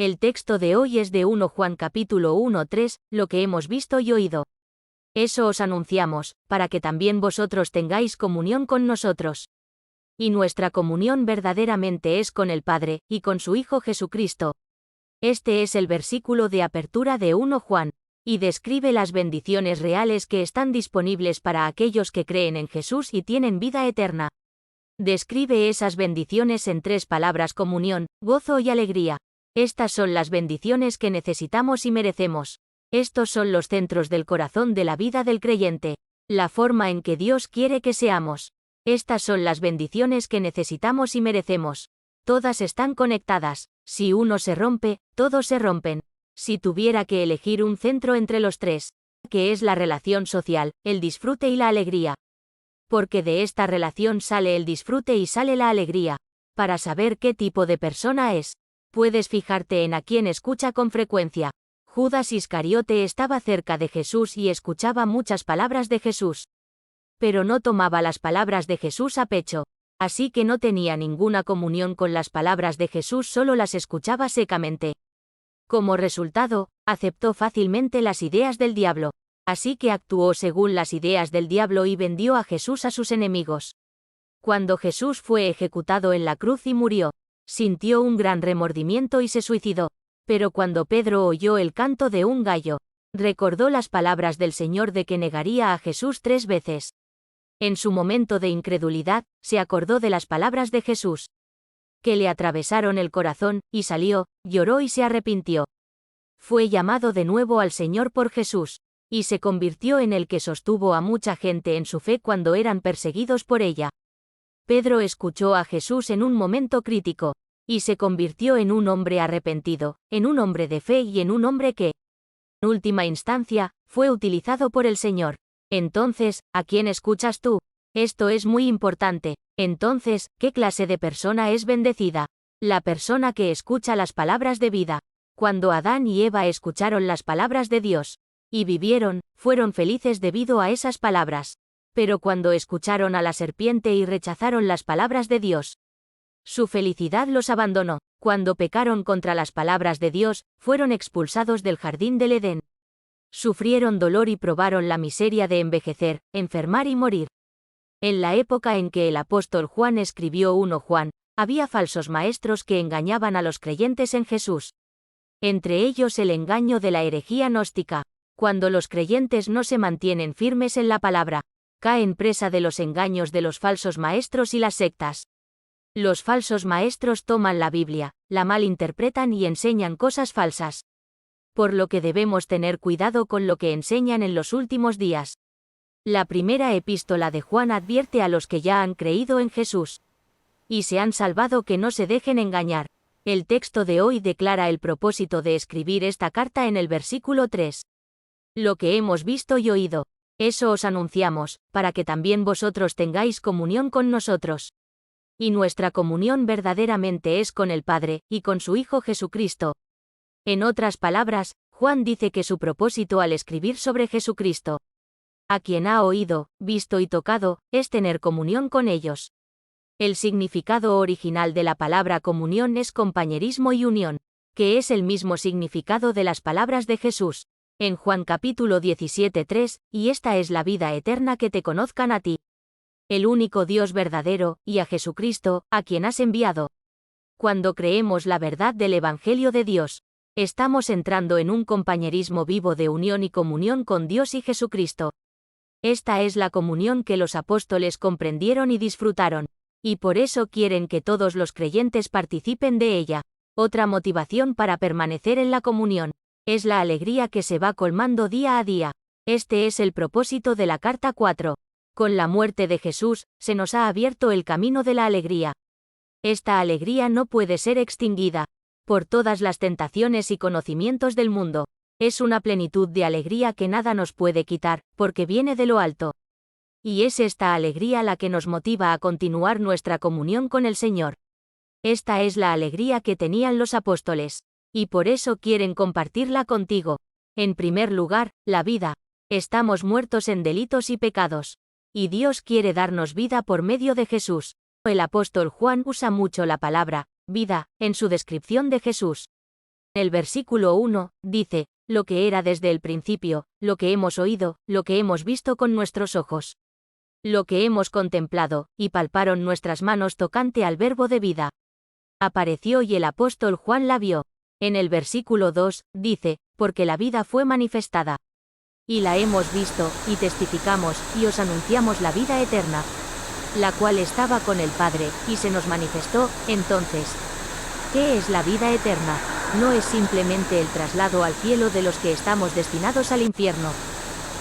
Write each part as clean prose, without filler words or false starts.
El texto de hoy es de 1 Juan capítulo 1:3, lo que hemos visto y oído. Eso os anunciamos, para que también vosotros tengáis comunión con nosotros. Y nuestra comunión verdaderamente es con el Padre, y con su Hijo Jesucristo. Este es el versículo de apertura de 1 Juan, y describe las bendiciones reales que están disponibles para aquellos que creen en Jesús y tienen vida eterna. Describe esas bendiciones en 3 palabras: comunión, gozo y alegría. Estas son las bendiciones que necesitamos y merecemos. Estos son los centros del corazón de la vida del creyente. La forma en que Dios quiere que seamos. Estas son las bendiciones que necesitamos y merecemos. Todas están conectadas. Si uno se rompe, todos se rompen. Si tuviera que elegir un centro entre los 3, que es la relación social, el disfrute y la alegría. Porque de esta relación sale el disfrute y sale la alegría. Para saber qué tipo de persona es, puedes fijarte en a quién escucha con frecuencia. Judas Iscariote estaba cerca de Jesús y escuchaba muchas palabras de Jesús. Pero no tomaba las palabras de Jesús a pecho. Así que no tenía ninguna comunión con las palabras de Jesús, solo las escuchaba secamente. Como resultado, aceptó fácilmente las ideas del diablo. Así que actuó según las ideas del diablo y vendió a Jesús a sus enemigos. Cuando Jesús fue ejecutado en la cruz y murió, sintió un gran remordimiento y se suicidó. Pero cuando Pedro oyó el canto de un gallo, recordó las palabras del Señor de que negaría a Jesús 3 veces. En su momento de incredulidad, se acordó de las palabras de Jesús, que le atravesaron el corazón, y salió, lloró y se arrepintió. Fue llamado de nuevo al Señor por Jesús, y se convirtió en el que sostuvo a mucha gente en su fe cuando eran perseguidos por ella. Pedro escuchó a Jesús en un momento crítico, y se convirtió en un hombre arrepentido, en un hombre de fe y en un hombre que, en última instancia, fue utilizado por el Señor. Entonces, ¿a quién escuchas tú? Esto es muy importante. Entonces, ¿qué clase de persona es bendecida? La persona que escucha las palabras de vida. Cuando Adán y Eva escucharon las palabras de Dios, y vivieron, fueron felices debido a esas palabras. Pero cuando escucharon a la serpiente y rechazaron las palabras de Dios, su felicidad los abandonó. Cuando pecaron contra las palabras de Dios, fueron expulsados del jardín del Edén. Sufrieron dolor y probaron la miseria de envejecer, enfermar y morir. En la época en que el apóstol Juan escribió 1 Juan, había falsos maestros que engañaban a los creyentes en Jesús. Entre ellos el engaño de la herejía gnóstica. Cuando los creyentes no se mantienen firmes en la palabra, caen presa de los engaños de los falsos maestros y las sectas. Los falsos maestros toman la Biblia, la malinterpretan y enseñan cosas falsas. Por lo que debemos tener cuidado con lo que enseñan en los últimos días. La primera epístola de Juan advierte a los que ya han creído en Jesús y se han salvado que no se dejen engañar. El texto de hoy declara el propósito de escribir esta carta en el versículo 3. Lo que hemos visto y oído, eso os anunciamos, para que también vosotros tengáis comunión con nosotros. Y nuestra comunión verdaderamente es con el Padre, y con su Hijo Jesucristo. En otras palabras, Juan dice que su propósito al escribir sobre Jesucristo, a quien ha oído, visto y tocado, es tener comunión con ellos. El significado original de la palabra comunión es compañerismo y unión, que es el mismo significado de las palabras de Jesús, en Juan capítulo 17:3, y esta es la vida eterna, que te conozcan a ti, el único Dios verdadero, y a Jesucristo, a quien has enviado. Cuando creemos la verdad del Evangelio de Dios, estamos entrando en un compañerismo vivo de unión y comunión con Dios y Jesucristo. Esta es la comunión que los apóstoles comprendieron y disfrutaron, y por eso quieren que todos los creyentes participen de ella. Otra motivación para permanecer en la comunión es la alegría que se va colmando día a día. Este es el propósito de la carta 4. Con la muerte de Jesús, se nos ha abierto el camino de la alegría. Esta alegría no puede ser extinguida por todas las tentaciones y conocimientos del mundo. Es una plenitud de alegría que nada nos puede quitar, porque viene de lo alto. Y es esta alegría la que nos motiva a continuar nuestra comunión con el Señor. Esta es la alegría que tenían los apóstoles, y por eso quieren compartirla contigo. En primer lugar, la vida. Estamos muertos en delitos y pecados, y Dios quiere darnos vida por medio de Jesús. El apóstol Juan usa mucho la palabra vida en su descripción de Jesús. El versículo 1, dice, lo que era desde el principio, lo que hemos oído, lo que hemos visto con nuestros ojos. Lo que hemos contemplado, y palparon nuestras manos tocante al verbo de vida. Apareció y el apóstol Juan la vio. En el versículo 2, dice, porque la vida fue manifestada. Y la hemos visto, y testificamos, y os anunciamos la vida eterna, la cual estaba con el Padre, y se nos manifestó. Entonces, ¿qué es la vida eterna? No es simplemente el traslado al cielo de los que estamos destinados al infierno.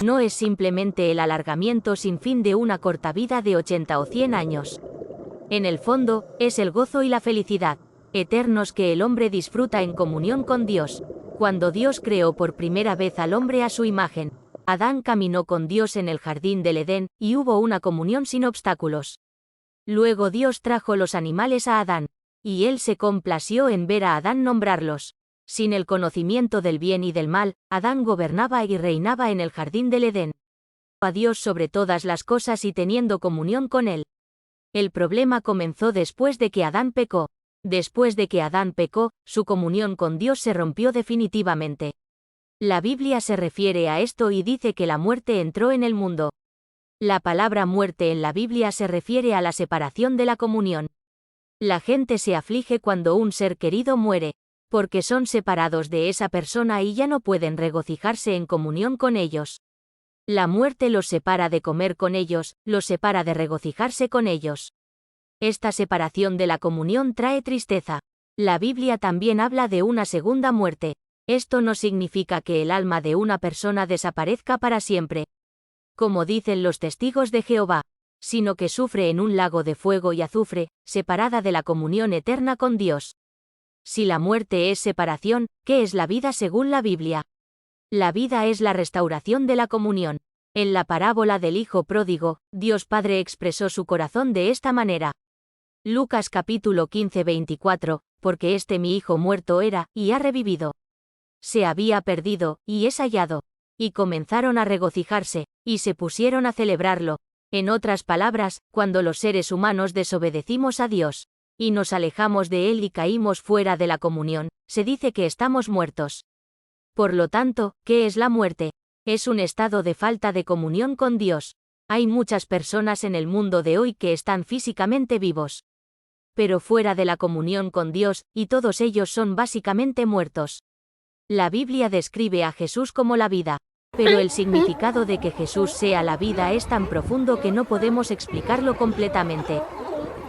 No es simplemente el alargamiento sin fin de una corta vida de 80 o 100 años. En el fondo, es el gozo y la felicidad eternos que el hombre disfruta en comunión con Dios. Cuando Dios creó por primera vez al hombre a su imagen, Adán caminó con Dios en el jardín del Edén, y hubo una comunión sin obstáculos. Luego Dios trajo los animales a Adán, y él se complació en ver a Adán nombrarlos. Sin el conocimiento del bien y del mal, Adán gobernaba y reinaba en el jardín del Edén. A Dios sobre todas las cosas y teniendo comunión con él. El problema comenzó después de que Adán pecó. Después de que Adán pecó, su comunión con Dios se rompió definitivamente. La Biblia se refiere a esto y dice que la muerte entró en el mundo. La palabra muerte en la Biblia se refiere a la separación de la comunión. La gente se aflige cuando un ser querido muere, porque son separados de esa persona y ya no pueden regocijarse en comunión con ellos. La muerte los separa de comer con ellos, los separa de regocijarse con ellos. Esta separación de la comunión trae tristeza. La Biblia también habla de una segunda muerte. Esto no significa que el alma de una persona desaparezca para siempre, como dicen los testigos de Jehová, sino que sufre en un lago de fuego y azufre, separada de la comunión eterna con Dios. Si la muerte es separación, ¿qué es la vida según la Biblia? La vida es la restauración de la comunión. En la parábola del Hijo Pródigo, Dios Padre expresó su corazón de esta manera. Lucas capítulo 15-24, porque mi hijo muerto era, y ha revivido. Se había perdido, y es hallado. Y comenzaron a regocijarse, y se pusieron a celebrarlo. En otras palabras, cuando los seres humanos desobedecimos a Dios, y nos alejamos de Él y caímos fuera de la comunión, se dice que estamos muertos. Por lo tanto, ¿qué es la muerte? Es un estado de falta de comunión con Dios. Hay muchas personas en el mundo de hoy que están físicamente vivos, pero fuera de la comunión con Dios, y todos ellos son básicamente muertos. La Biblia describe a Jesús como la vida, pero el significado de que Jesús sea la vida es tan profundo que no podemos explicarlo completamente.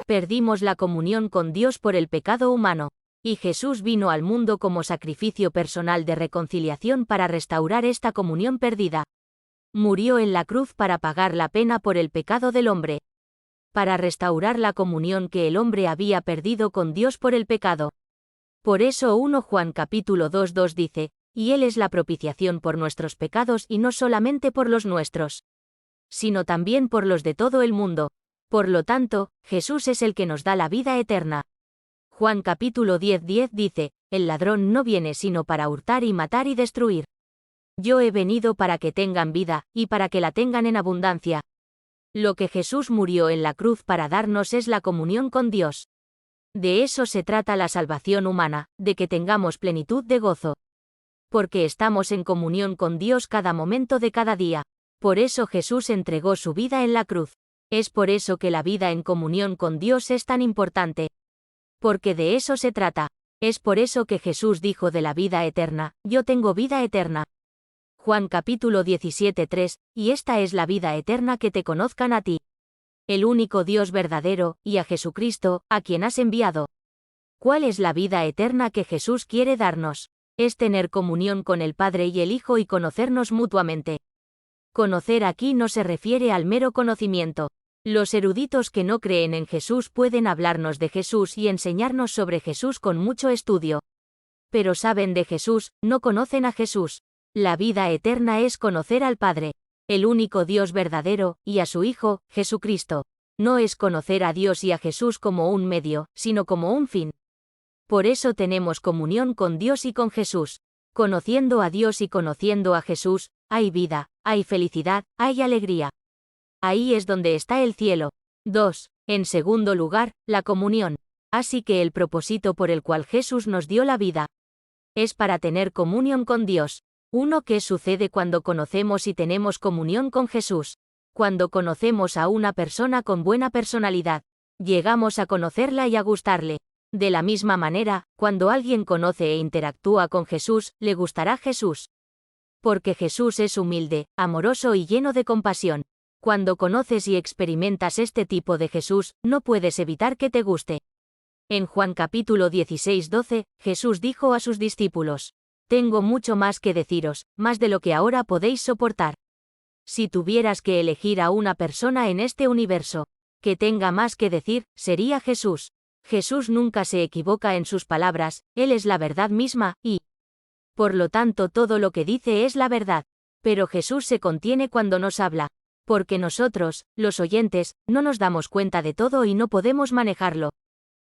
Perdimos la comunión con Dios por el pecado humano, y Jesús vino al mundo como sacrificio personal de reconciliación para restaurar esta comunión perdida. Murió en la cruz para pagar la pena por el pecado del hombre, para restaurar la comunión que el hombre había perdido con Dios por el pecado. Por eso 1 Juan capítulo 2:2 dice, y Él es la propiciación por nuestros pecados y no solamente por los nuestros, sino también por los de todo el mundo. Por lo tanto, Jesús es el que nos da la vida eterna. Juan capítulo 10:10 dice, el ladrón no viene sino para hurtar y matar y destruir. Yo he venido para que tengan vida, y para que la tengan en abundancia. Lo que Jesús murió en la cruz para darnos es la comunión con Dios. De eso se trata la salvación humana, de que tengamos plenitud de gozo. Porque estamos en comunión con Dios cada momento de cada día. Por eso Jesús entregó su vida en la cruz. Es por eso que la vida en comunión con Dios es tan importante. Porque de eso se trata. Es por eso que Jesús dijo de la vida eterna, yo tengo vida eterna. Juan capítulo 17:3, y esta es la vida eterna que te conozcan a ti, el único Dios verdadero, y a Jesucristo, a quien has enviado. ¿Cuál es la vida eterna que Jesús quiere darnos? Es tener comunión con el Padre y el Hijo y conocernos mutuamente. Conocer aquí no se refiere al mero conocimiento. Los eruditos que no creen en Jesús pueden hablarnos de Jesús y enseñarnos sobre Jesús con mucho estudio. Pero saben de Jesús, no conocen a Jesús. La vida eterna es conocer al Padre, el único Dios verdadero, y a su Hijo, Jesucristo. No es conocer a Dios y a Jesús como un medio, sino como un fin. Por eso tenemos comunión con Dios y con Jesús. Conociendo a Dios y conociendo a Jesús, hay vida, hay felicidad, hay alegría. Ahí es donde está el cielo. 2. En segundo lugar, la comunión. Así que el propósito por el cual Jesús nos dio la vida Es para tener comunión con Dios. 1. ¿Qué sucede cuando conocemos y tenemos comunión con Jesús? Cuando conocemos a una persona con buena personalidad, llegamos a conocerla y a gustarle. De la misma manera, cuando alguien conoce e interactúa con Jesús, le gustará Jesús. Porque Jesús es humilde, amoroso y lleno de compasión. Cuando conoces y experimentas este tipo de Jesús, no puedes evitar que te guste. En Juan capítulo 16:12, Jesús dijo a sus discípulos: «Tengo mucho más que deciros, más de lo que ahora podéis soportar». Si tuvieras que elegir a una persona en este universo que tenga más que decir, sería Jesús. Jesús nunca se equivoca en sus palabras, Él es la verdad misma, y por lo tanto todo lo que dice es la verdad. Pero Jesús se contiene cuando nos habla, porque nosotros, los oyentes, no nos damos cuenta de todo y no podemos manejarlo.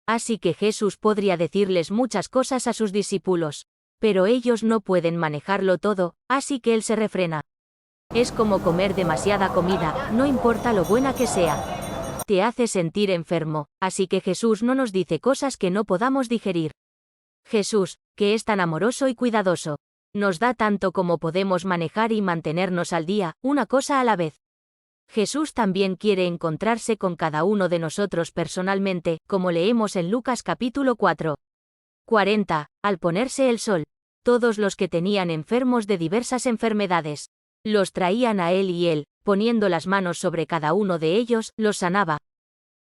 Así que Jesús podría decirles muchas cosas a sus discípulos, pero ellos no pueden manejarlo todo, así que Él se refrena. Es como comer demasiada comida, no importa lo buena que sea. Te hace sentir enfermo, así que Jesús no nos dice cosas que no podamos digerir. Jesús, que es tan amoroso y cuidadoso, nos da tanto como podemos manejar y mantenernos al día, una cosa a la vez. Jesús también quiere encontrarse con cada uno de nosotros personalmente, como leemos en Lucas capítulo 4. 40. Al ponerse el sol, todos los que tenían enfermos de diversas enfermedades, los traían a Él y Él, poniendo las manos sobre cada uno de ellos, los sanaba.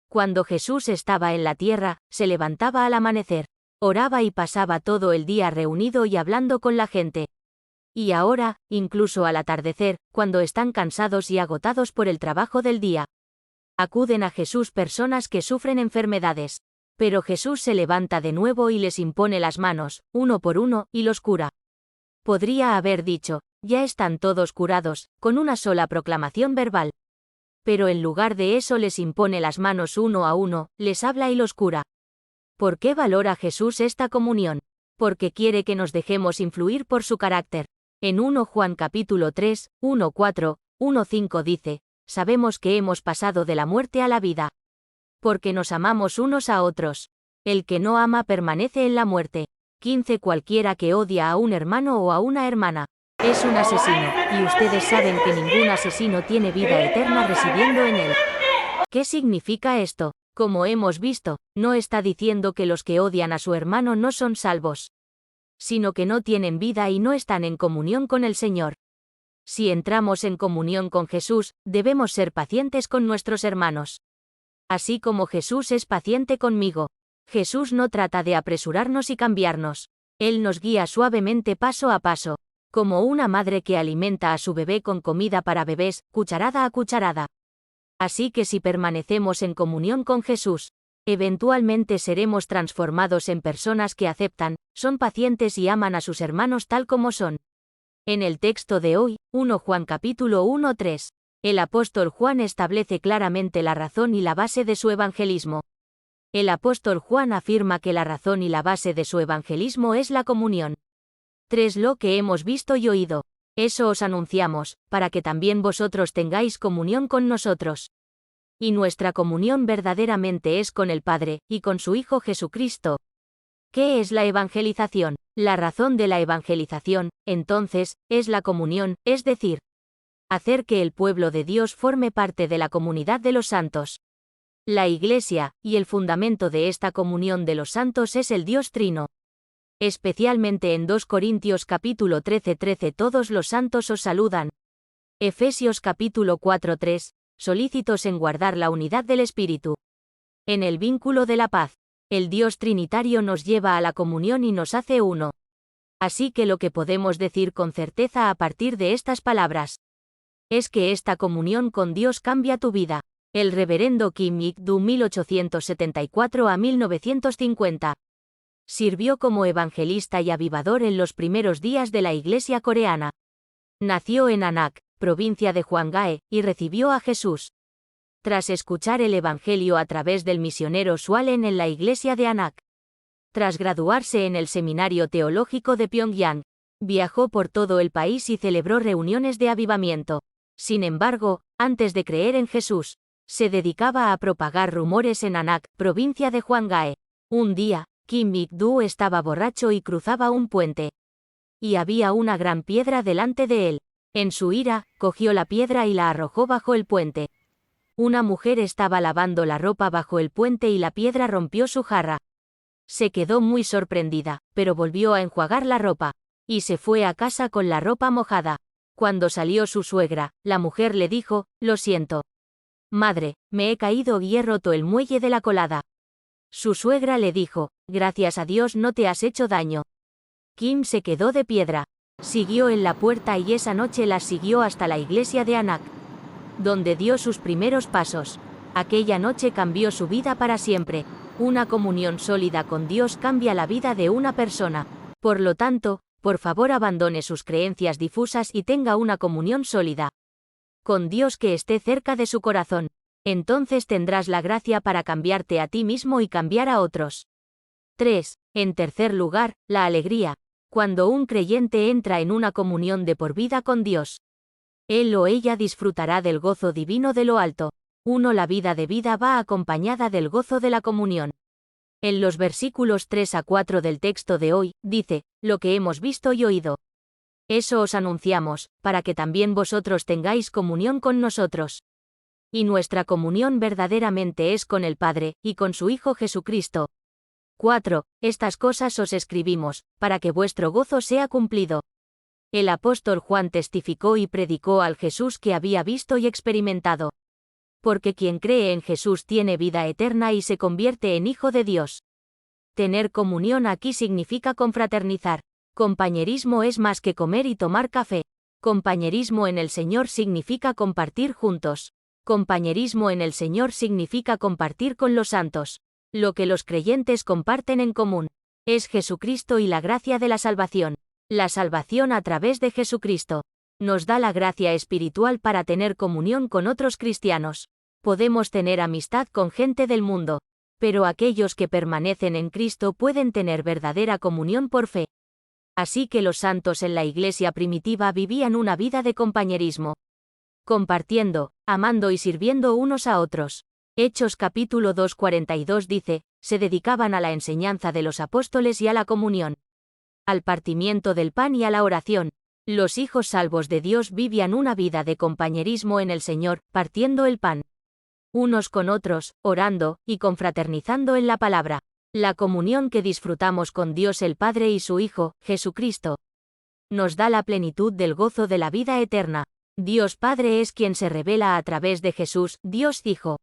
Cuando Jesús estaba en la tierra, se levantaba al amanecer, oraba y pasaba todo el día reunido y hablando con la gente. Y ahora, incluso al atardecer, cuando están cansados y agotados por el trabajo del día, acuden a Jesús personas que sufren enfermedades. Pero Jesús se levanta de nuevo y les impone las manos, uno por uno, y los cura. Podría haber dicho: «Ya están todos curados», con una sola proclamación verbal. Pero en lugar de eso les impone las manos uno a uno, les habla y los cura. ¿Por qué valora Jesús esta comunión? Porque quiere que nos dejemos influir por su carácter. En 1 Juan capítulo 3, 1:4, 1:5 dice: «Sabemos que hemos pasado de la muerte a la vida, porque nos amamos unos a otros. El que no ama permanece en la muerte». 15. Cualquiera que odia a un hermano o a una hermana es un asesino, y ustedes saben que ningún asesino tiene vida eterna residiendo en él. ¿Qué significa esto? Como hemos visto, no está diciendo que los que odian a su hermano no son salvos, sino que no tienen vida y no están en comunión con el Señor. Si entramos en comunión con Jesús, debemos ser pacientes con nuestros hermanos. Así como Jesús es paciente conmigo. Jesús no trata de apresurarnos y cambiarnos. Él nos guía suavemente paso a paso, como una madre que alimenta a su bebé con comida para bebés, cucharada a cucharada. Así que si permanecemos en comunión con Jesús, eventualmente seremos transformados en personas que aceptan, son pacientes y aman a sus hermanos tal como son. En el texto de hoy, 1 Juan capítulo 1:3, el apóstol Juan establece claramente la razón y la base de su evangelismo. El apóstol Juan afirma que la razón y la base de su evangelismo es la comunión. 3. Lo que hemos visto y oído. Eso os anunciamos, para que también vosotros tengáis comunión con nosotros. Y nuestra comunión verdaderamente es con el Padre, y con su Hijo Jesucristo. ¿Qué es la evangelización? La razón de la evangelización, entonces, es la comunión, es decir, hacer que el pueblo de Dios forme parte de la comunidad de los santos. La Iglesia, y el fundamento de esta comunión de los santos es el Dios Trino. Especialmente en 2 Corintios capítulo 13:13 todos los santos os saludan. Efesios capítulo 4:3, solícitos en guardar la unidad del Espíritu. En el vínculo de la paz, el Dios Trinitario nos lleva a la comunión y nos hace uno. Así que lo que podemos decir con certeza a partir de estas palabras es que esta comunión con Dios cambia tu vida. El reverendo Kim Ik-du 1874 a 1950. Sirvió como evangelista y avivador en los primeros días de la Iglesia coreana. Nació en Anak, provincia de Hwanghae, y recibió a Jesús tras escuchar el Evangelio a través del misionero Sualen en la iglesia de Anak. Tras graduarse en el Seminario Teológico de Pyongyang, viajó por todo el país y celebró reuniones de avivamiento. Sin embargo, antes de creer en Jesús, se dedicaba a propagar rumores en Anak, provincia de Hwanghae. Un día, Kim Ik-doo estaba borracho y cruzaba un puente. Y había una gran piedra delante de él. En su ira, cogió la piedra y la arrojó bajo el puente. Una mujer estaba lavando la ropa bajo el puente y la piedra rompió su jarra. Se quedó muy sorprendida, pero volvió a enjuagar la ropa. Y se fue a casa con la ropa mojada. Cuando salió su suegra, la mujer le dijo: «Lo siento. Madre, me he caído y he roto el muelle de la colada». Su suegra le dijo: «Gracias a Dios no te has hecho daño». Kim se quedó de piedra. Siguió en la puerta y esa noche la siguió hasta la iglesia de Anak, donde dio sus primeros pasos. Aquella noche cambió su vida para siempre. Una comunión sólida con Dios cambia la vida de una persona. Por lo tanto, por favor abandone sus creencias difusas y tenga una comunión sólida con Dios que esté cerca de su corazón. Entonces tendrás la gracia para cambiarte a ti mismo y cambiar a otros. 3. En tercer lugar, la alegría. Cuando un creyente entra en una comunión de por vida con Dios, él o ella disfrutará del gozo divino de lo alto. 1. La vida de vida va acompañada del gozo de la comunión. En los versículos 3 a 4 del texto de hoy, dice: «Lo que hemos visto y oído, eso os anunciamos, para que también vosotros tengáis comunión con nosotros». Y nuestra comunión verdaderamente es con el Padre, y con su Hijo Jesucristo. 4. Estas cosas os escribimos, para que vuestro gozo sea cumplido. El apóstol Juan testificó y predicó al Jesús que había visto y experimentado. Porque quien cree en Jesús tiene vida eterna y se convierte en hijo de Dios. Tener comunión aquí significa confraternizar. Compañerismo es más que comer y tomar café. Compañerismo en el Señor significa compartir juntos. Compañerismo en el Señor significa compartir con los santos. Lo que los creyentes comparten en común es Jesucristo y la gracia de la salvación. La salvación a través de Jesucristo nos da la gracia espiritual para tener comunión con otros cristianos. Podemos tener amistad con gente del mundo, pero aquellos que permanecen en Cristo pueden tener verdadera comunión por fe. Así que los santos en la iglesia primitiva vivían una vida de compañerismo, compartiendo, amando y sirviendo unos a otros. Hechos capítulo 2:42 dice: «Se dedicaban a la enseñanza de los apóstoles y a la comunión, al partimiento del pan y a la oración». Los hijos salvos de Dios vivían una vida de compañerismo en el Señor, partiendo el pan unos con otros, orando, y confraternizando en la palabra. La comunión que disfrutamos con Dios el Padre y su Hijo, Jesucristo, nos da la plenitud del gozo de la vida eterna. Dios Padre es quien se revela a través de Jesús, Dios Hijo.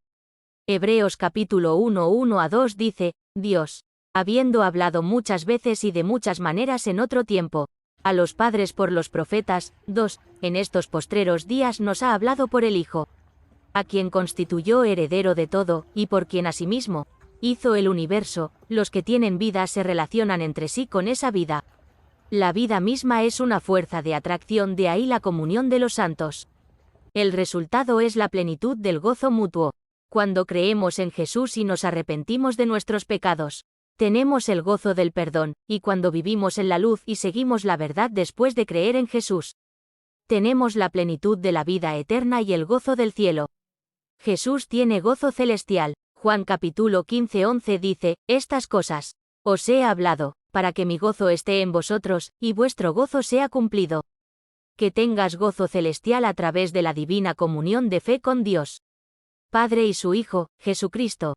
Hebreos capítulo 1:1-2 dice: «Dios, habiendo hablado muchas veces y de muchas maneras en otro tiempo, a los padres por los profetas, 2, en estos postreros días nos ha hablado por el Hijo, a quien constituyó heredero de todo, y por quien asimismo hizo el universo». Los que tienen vida se relacionan entre sí con esa vida. La vida misma es una fuerza de atracción, de ahí la comunión de los santos. El resultado es la plenitud del gozo mutuo. Cuando creemos en Jesús y nos arrepentimos de nuestros pecados, tenemos el gozo del perdón, y cuando vivimos en la luz y seguimos la verdad después de creer en Jesús, tenemos la plenitud de la vida eterna y el gozo del cielo. Jesús tiene gozo celestial. Juan capítulo 15:11 dice: «Estas cosas os he hablado, para que mi gozo esté en vosotros, y vuestro gozo sea cumplido». Que tengas gozo celestial a través de la divina comunión de fe con Dios Padre y su Hijo, Jesucristo.